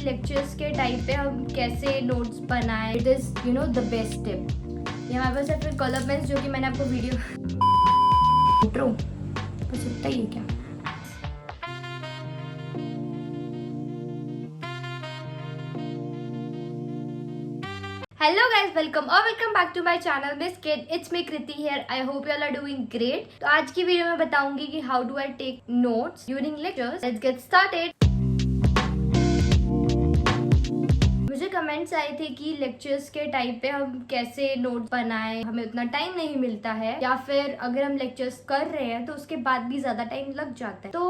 Lectures के time पे हम कैसे नोट्स बनाएं, it is the best tip. ये हमारे पास है फिर कलर पेन्स, जो कि मैंने आपको वीडियो इंट्रो बस इतना ही है क्या। Hello guys, welcome back to my channel Miss Kid. It's me Kriti here. I hope you all are doing great. तो आज की वीडियो में बताऊंगी कि how do I take notes during lectures. Let's get started. मुझे कमेंट्स आए थे कि लेक्चर्स के टाइम पे हम कैसे नोट बनाएं, हमें उतना टाइम नहीं मिलता है, या फिर अगर हम लेक्चर्स कर रहे हैं तो उसके बाद भी ज्यादा टाइम लग जाता है। तो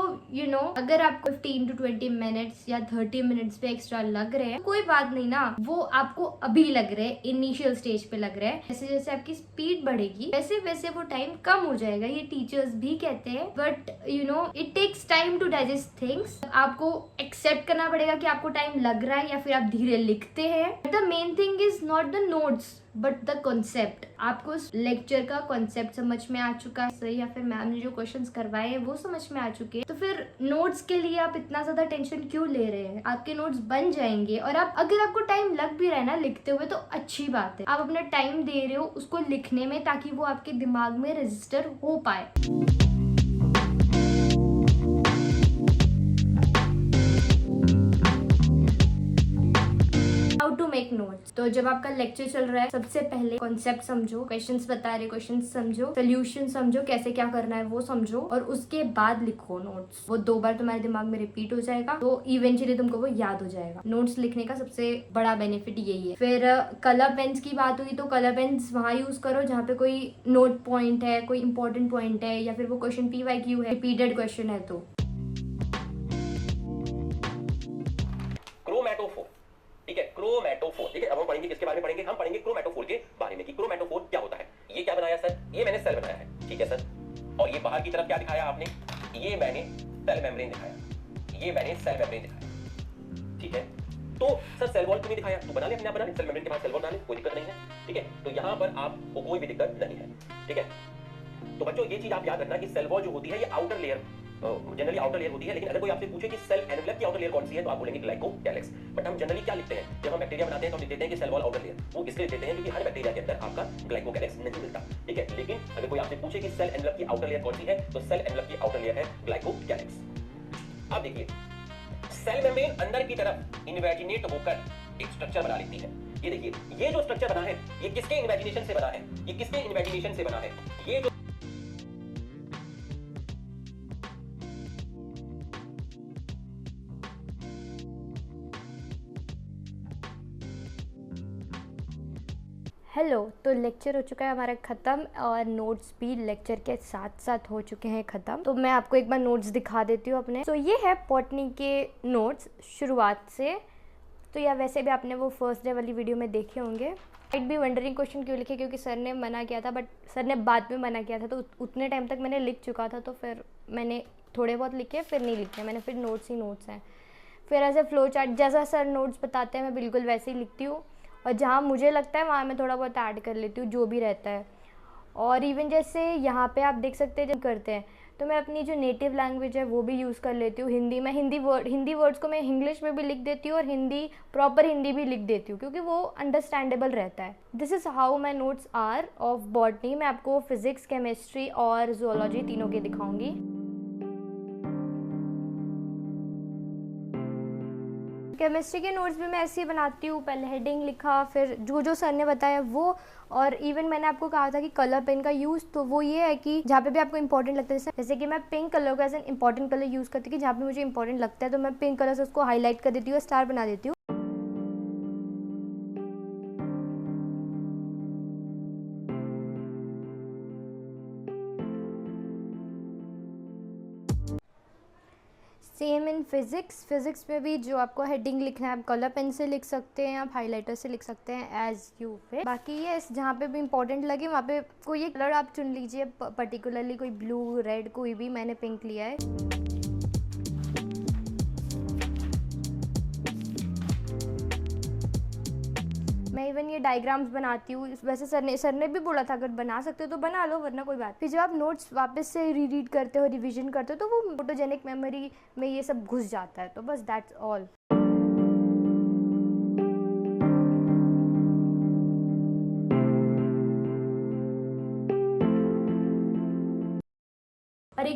अगर आपको 15 to 20 मिनट्स या 30 मिनट्स पे एक्स्ट्रा लग रहे हैं, कोई बात नहीं ना, वो आपको अभी लग रहे हैं, इनिशियल स्टेज पे लग रहे हैं। जैसे जैसे आपकी स्पीड बढ़ेगी वैसे वैसे वो टाइम कम हो जाएगा, ये टीचर्स भी कहते हैं। But it takes time to digest things. आपको एक्सेप्ट करना पड़ेगा कि आपको टाइम लग रहा है या फिर आप धीरे लिखते हैं। The main thing is not the notes but the concept. आपको लेक्चर का कॉन्सेप्ट समझ में आ चुका है सही, या फिर मैम ने जो क्वेश्चंस करवाए हैं वो समझ में आ चुके हैं, तो फिर नोट्स के लिए आप इतना ज्यादा टेंशन क्यों ले रहे हैं। आपके नोट्स बन जाएंगे। और आप अगर आपको टाइम लग भी रहा है ना लिखते हुए, तो अच्छी बात है, आप अपना टाइम दे रहे हो उसको लिखने में, ताकि वो आपके दिमाग में रजिस्टर हो पाए। How to make notes. तो जब आपका लेक्चर चल रहा है, सबसे पहले कॉन्सेप्ट समझो, क्वेश्चंस बता रहे क्वेश्चंस समझो, सोल्यूशन समझो, कैसे क्या करना है वो समझो, और उसके बाद लिखो नोट्स। वो 2 बार तुम्हारे दिमाग में रिपीट हो जाएगा, तो इवेंचुअली तुमको वो याद हो जाएगा। नोट्स लिखने का सबसे बड़ा बेनिफिट यही है। फिर कलर पेन्स की बात हुई, तो कलर पेन्स वहां यूज करो जहाँ पे कोई नोट पॉइंट है, कोई इंपॉर्टेंट पॉइंट है, या फिर वो क्वेश्चन PYQ है, रिपीटेड क्वेश्चन है। तो क्रोमैटोफोर, ठीक है, क्रोमैटोफोर, ठीक है। अब हम पढ़ेंगे किसके बारे में पढ़ेंगे, हम पढ़ेंगे क्रोमैटोफोर के बारे में कि क्रोमैटोफोर क्या होता है। ये क्या बनाया सर? ये मैंने सेल बनाया है, ठीक है सर। और ये बाहर की तरफ क्या दिखाया आपने? ये मैंने सेल मेम्ब्रेन दिखाया, ये मैंने सेल मेम्ब्रेन दिखाया, ठीक है। तो सर सेल वॉल क्यों नहीं दिखाया? तो बना ले, अपने आप बना ले, सेल मेम्ब्रेन के बाद सेल वॉल बना ले, कोई दिक्कत नहीं है, ठीक है। तो यहां पर आपको कोई भी दिक्कत नहीं है, ठीक है। तो बच्चों ये चीज आप याद रखना कि सेल वॉल जो होती है ये outer layer, generally outer layer होती है। लेकिन अगर कोई आपसे पूछे कि सेल एनवेलप की आउटर लेयर कौन सी है, तो आप बोलेंगे ग्लाइकोकैलिक्स। बट हम जनरली क्या लिखते हैं, जब हम बैक्टीरिया बनाते हैं तो हम लिख देते हैं कि सेल वॉल आउटर लेयर। वो इसलिए देते हैं क्योंकि हर बैक्टीरिया के अंदर आपका ग्लाइकोकैलिक्स नहीं मिलता, ठीक है। लेकिन अगर कोई आपसे पूछे कि सेल एनवेलप की आउटर लेयर कौन सी है, तो सेल एनवेलप की आउटर लेयर है ग्लाइकोकैलिक्स। अब देखिए, सेल मेम्ब्रेन अंदर की तरफ इन्वेजिनेट होकर एक स्ट्रक्चर बना लेती है। ये देखिए, ये जो स्ट्रक्चर बना है, ये किसके इन्वेजिनेशन से बना है? ये किसके इन्वेजिनेशन से बना है? ये जो हेलो, तो लेक्चर हो चुका है हमारा ख़त्म, और नोट्स भी लेक्चर के साथ साथ हो चुके हैं ख़त्म। तो मैं आपको एक बार नोट्स दिखा देती हूँ अपने। तो ये है बॉटनी के नोट्स शुरुआत से। तो या वैसे भी आपने वो फर्स्ट डे वाली वीडियो में देखे होंगे। माइट बी वंडरिंग क्वेश्चन क्यों लिखे, क्योंकि सर ने मना किया था, बट सर ने बाद में मना किया था, तो उतने टाइम तक मैंने लिख चुका था, तो फिर मैंने थोड़े बहुत लिखे, फिर नहीं लिखे मैंने, फिर नोट्स ही नोट्स हैं। फिर ऐसे फ्लो चार्ट जैसा सर नोट्स बताते हैं मैं बिल्कुल वैसे ही लिखती हूँ, और जहाँ मुझे लगता है वहाँ मैं थोड़ा बहुत ऐड कर लेती हूँ, जो भी रहता है। और इवन जैसे यहाँ पे आप देख सकते हैं जब करते हैं, तो मैं अपनी जो नेटिव लैंग्वेज है वो भी यूज़ कर लेती हूँ। हिंदी में हिंदी वर्ड्स को मैं इंग्लिश में भी लिख देती हूँ, और प्रॉपर हिंदी भी लिख देती हूँ, क्योंकि वो अंडरस्टैंडेबल रहता है। This is how my notes are of botany. मैं आपको फिजिक्स, केमिस्ट्री और जूलॉजी तीनों के दिखाऊंगी। केमिस्ट्री के नोट्स भी मैं ऐसे ही बनाती हूँ, पहले हेडिंग लिखा, फिर जो जो सर ने बताया वो। और इवन मैंने आपको कहा था कि कलर पेन का यूज़, तो वो ये है कि जहाँ पे भी आपको इंपॉर्टेंट लगता है, जैसे कि मैं पिंक कलर का as an important colour use करती हूँ, कि जहाँ पे मुझे इंपॉर्टेंट लगता है तो मैं पिंक कलर से उसको हाईलाइट कर देती हूँ, स्टार बना देती हूँ। सेम इन फिजिक्स में भी जो आपको हेडिंग लिखना है, आप कलर पेन से लिख सकते हैं, आप हाइलाइटर से लिख सकते हैं, एज यू विश। बाकी ये जहाँ पे भी इंपॉर्टेंट लगे वहाँ पे कोई एक कलर आप चुन लीजिए, पर्टिकुलरली कोई ब्लू, रेड, कोई भी। मैंने पिंक लिया है। मैं इवन ये डायग्राम्स बनाती हूँ। वैसे सर ने भी बोला था अगर बना सकते हो तो बना लो, वरना कोई बात। फिर जब आप नोट्स वापस से रीड करते हो, रिवीजन करते हो, तो वो फोटोजेनिक मेमोरी में ये सब घुस जाता है। तो बस दैट्स ऑल।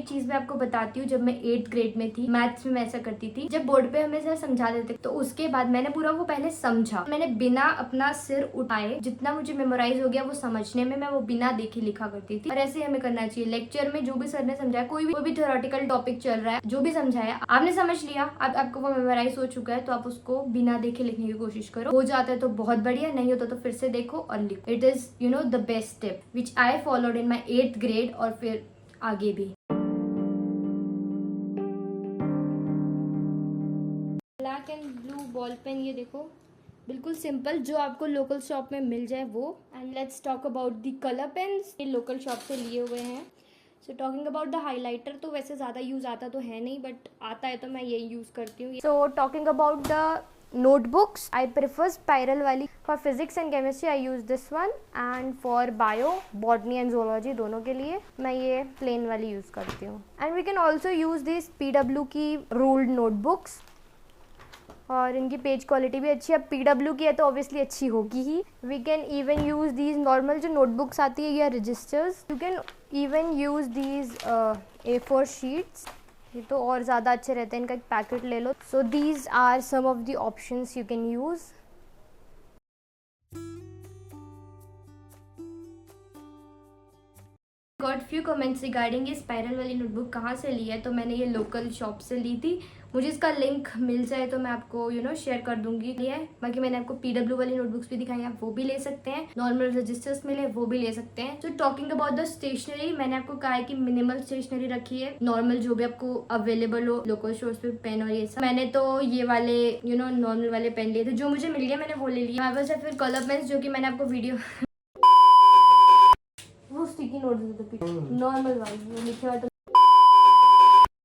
एक चीज मैं आपको बताती हूँ, जब मैं 8th ग्रेड में थी मैथ्स में मैं ऐसा करती थी, जब बोर्ड पे हमें सर समझा देते तो उसके बाद मैंने पूरा वो पहले समझा, मैंने बिना अपना सिर उठाए जितना मुझे मेमोराइज हो गया वो समझने में मैं वो बिना देखे लिखा करती थी। और ऐसे हमें करना चाहिए। लेक्चर में जो भी सर ने समझाया, कोई भी थ्योरेटिकल टॉपिक चल रहा है, जो भी समझाया आपने समझ लिया, अब आपको वो मेमोराइज हो चुका है, तो आप उसको बिना देखे लिखने की कोशिश करो। हो जाता है तो बहुत बढ़िया, नहीं होता तो फिर से देखो और लिखो। It is the best tip which I followed in my 8th grade और फिर आगे भी। Black and blue ball pen, ये देखो बिल्कुल सिंपल, जो आपको लोकल शॉप में मिल जाए वो। And let's talk about the colour pens, ये लोकल शॉप से लिए हुए हैं। So talking about the highlighter, तो वैसे ज़्यादा यूज़ आता तो है नहीं, बट आता है तो मैं यही यूज़ करती हूँ। सो talking about the notebooks, I prefer spiral वाली। For physics and chemistry I use this one, and for bio, botany and zoology दोनों के लिए मैं ये plain वाली यूज़ करती हूँ। And we can also use these PW की ruled notebooks, और इनकी पेज क्वालिटी भी अच्छी है। अब PW की है तो ऑब्वियसली अच्छी होगी ही। We can even use these normal जो नोटबुक्स आती है या registers, you can even use these A4 sheets, ये तो और ज़्यादा अच्छे रहते हैं, इनका एक पैकेट ले लो। So these are some of the options you can use. Got few comments regarding ये स्पाइरल वाली नोटबुक कहाँ से ली है, तो मैंने ये लोकल शॉप से ली थी। मुझे इसका लिंक मिल जाए तो मैं आपको शेयर कर दूंगी। ये बाकी मैंने आपको PW वाली नोटबुक्स भी दिखाई, आप वो भी ले सकते हैं। नॉर्मल रजिस्टर्स मिले वो भी ले सकते हैं। तो टॉकिंग अबाउट द स्टेशनरी, मैंने आपको कहा है कि मिनिमल स्टेशनरी रखी है, नॉर्मल जो भी आपको अवेलेबल हो लोकल स्टोर्स पे, पेन और ये सब। मैंने तो ये वाले नॉर्मल वाले पेन लिए थे, जो मुझे मिल गया मैंने वो ले लिया। हमारे पास फिर कलर पेन्स, जो कि मैंने आपको वीडियो वो स्टिकी नोट्स नॉर्मल वाली लिखे हुआ, तो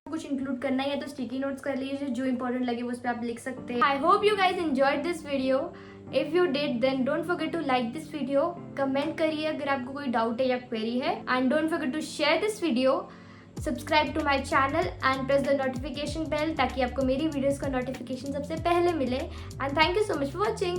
कुछ इंक्लूड करना ही है तो स्टिकी नोट्स कर लीजिए, जो इंपॉर्टेंट लगे वो उस पर आप लिख सकते हैं। I hope you guys enjoyed this video. If you did then don't forget to like this video, comment करिए अगर आपको कोई डाउट है या क्वेरी है, and don't forget to share this video, subscribe to my channel and press the notification bell, ताकि आपको मेरी वीडियोस का नोटिफिकेशन सबसे पहले मिले। And thank you so much for watching.